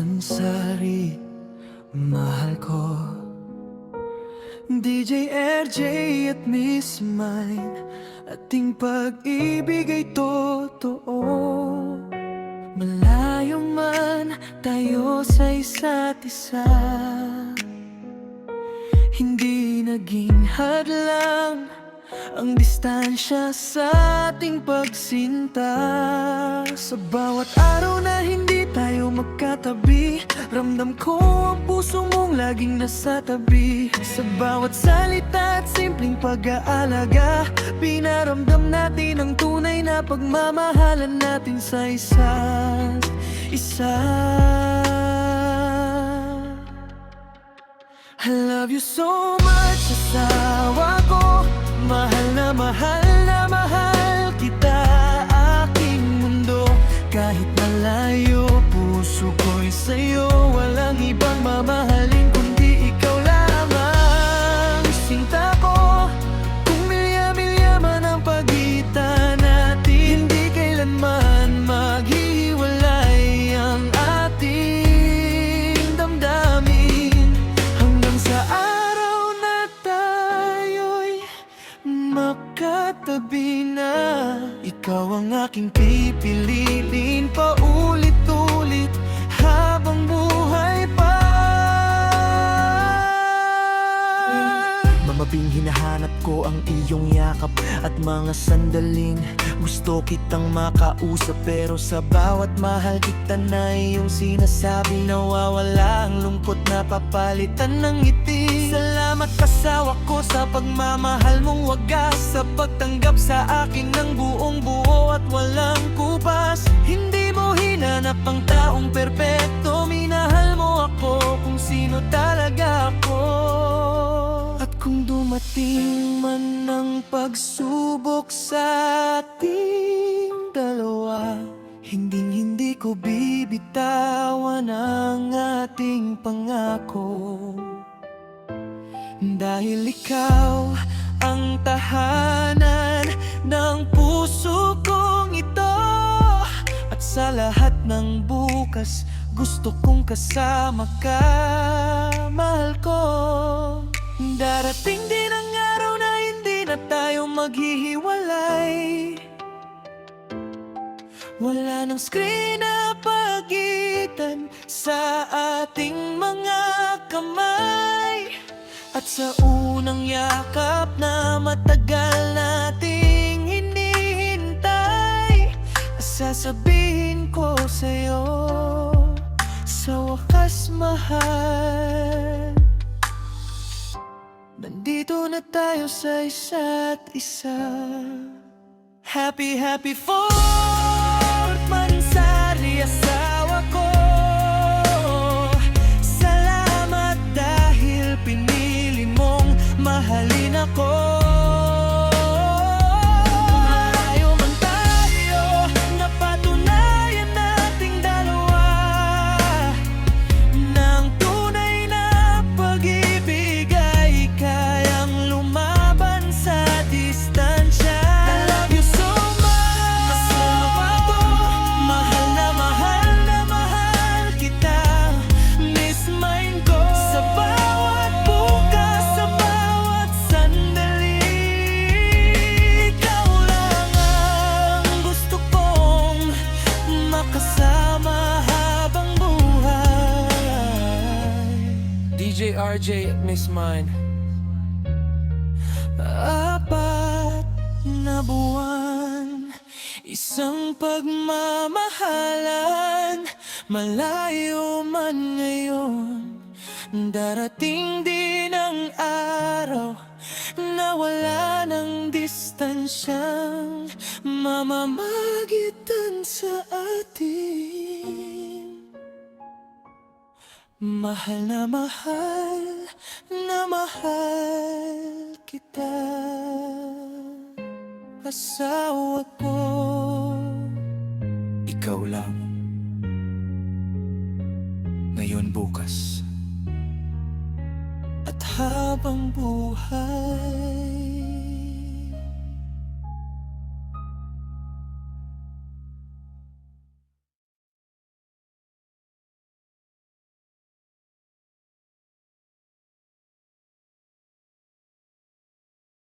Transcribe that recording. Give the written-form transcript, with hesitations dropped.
Mansari, mahal ko. DJ RJ at Miss Mine, ating pag-ibig ay totoo. Malayo man tayo sa isa't isa, hindi naging hadlang ang distansya sa ating pagsinta. Sa bawat araw na hindi tayo magkatabi, ramdam ko ang puso mong laging nasa tabi. Sa bawat salita at simpleng pag-aalaga, pinaramdam natin ang tunay na pagmamahalan natin sa isa't isa. I love you so much, asawa ko. Mahal na mahal na mahal kita, aking mundo. Kahit malayo, puso ko'y sa'yo. Walang ibang mamahalin kundi ikaw lamang. Sinta ko, kung milya-milya man ang pagitan natin, hindi kailanman maghihiwalay ang ating damdamin. Hanggang sa araw na tayo'y makatabi na, ikaw ang aking pipiliin paulit-ulit habang buhay pa. Mamabing hinahanap ko ang iyong yakap at mga sandaling gusto kitang makausap. Pero sa bawat mahal kita na iyong sinasabi, nawawala ang lungkot na papalitan ng ngiti. Salamat kasawa ko sa pagmamahal mong wagas, sa pagtanggap sa akin ng buong buo at walang kupas. Hindi mo hinanap ang taong perpekto, minahal mo ako kung sino talaga ako. At kung dumating man ang pagsubok sa ating dalawa, hindi ko bibitawan ang ating pangako. Dahil ikaw ang tahanan ng puso kong ito, at sa lahat ng bukas gusto kong kasama ka, mahal ko. Darating din ang araw na hindi na tayo maghihiwalay. Wala nang screen na pagitan sa ating mga kamay. At sa unang yakap na matagal nating hinihintay, sasabihin ko sa'yo, sa wakas mahal, nandito na tayo sa isa't isa. Happy, happy 4th Mansari, asawa ko. Salamat dahil pinili mong mahalin ako. Malayo man tayo, napatunayan nating dalawa ng tunay na pag-ibig ay kayang lumaban sa distansya. I love you so much, asawa ko. Mahal na mahal na mahal kita, Miss Mine ko. Sa bawat bukas, sa bawat sandali, ikaw lang ang gusto kong makasama habang buhay. DJ RJ at Miss Mine. Apat na buwan, isang pagmamahalan, malayo man ngayon. Darating din ang araw na wala ng distansyang mamamagitan sa atin. Mahal na mahal na mahal kita, asawa ko. Ikaw lang, ngayon bukas, at habang buhay.